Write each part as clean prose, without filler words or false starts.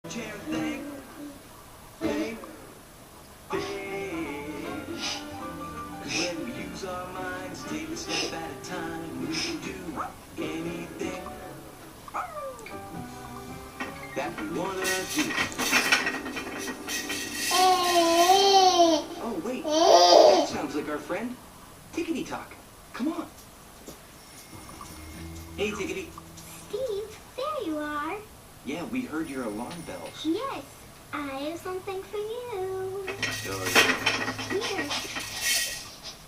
Think, think, think. 'Cause when we use our minds, take a step at a time, we can do anything that we wanna do. Oh, wait, that sounds like our friend Tickety Tock. Come on. Hey, Tickety. Steve, there you are. Yeah, we heard your alarm bells. Yes, I have something for you. Here.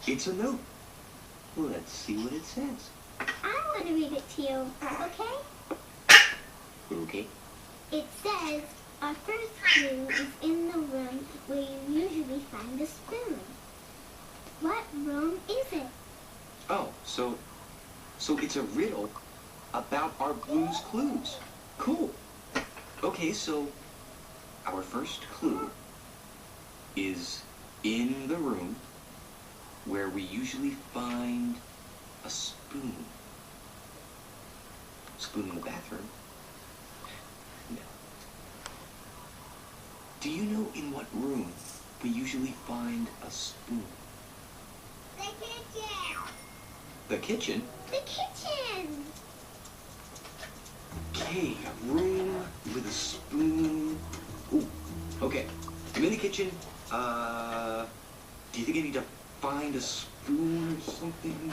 It's a note. Let's see what it says. I want to read it to you, okay? Okay. It says, our first clue is in the room where you usually find a spoon. What room is it? Oh, so it's a riddle about our Blue's Clues. Cool. Okay, so our first clue is in the room where we usually find a spoon. Spoon in the bathroom? No. Do you know in what room we usually find a spoon? The kitchen. The kitchen? The kitchen. Okay, a room with a spoon. Ooh, okay. I'm in the kitchen. Do you think I need to find a spoon or something?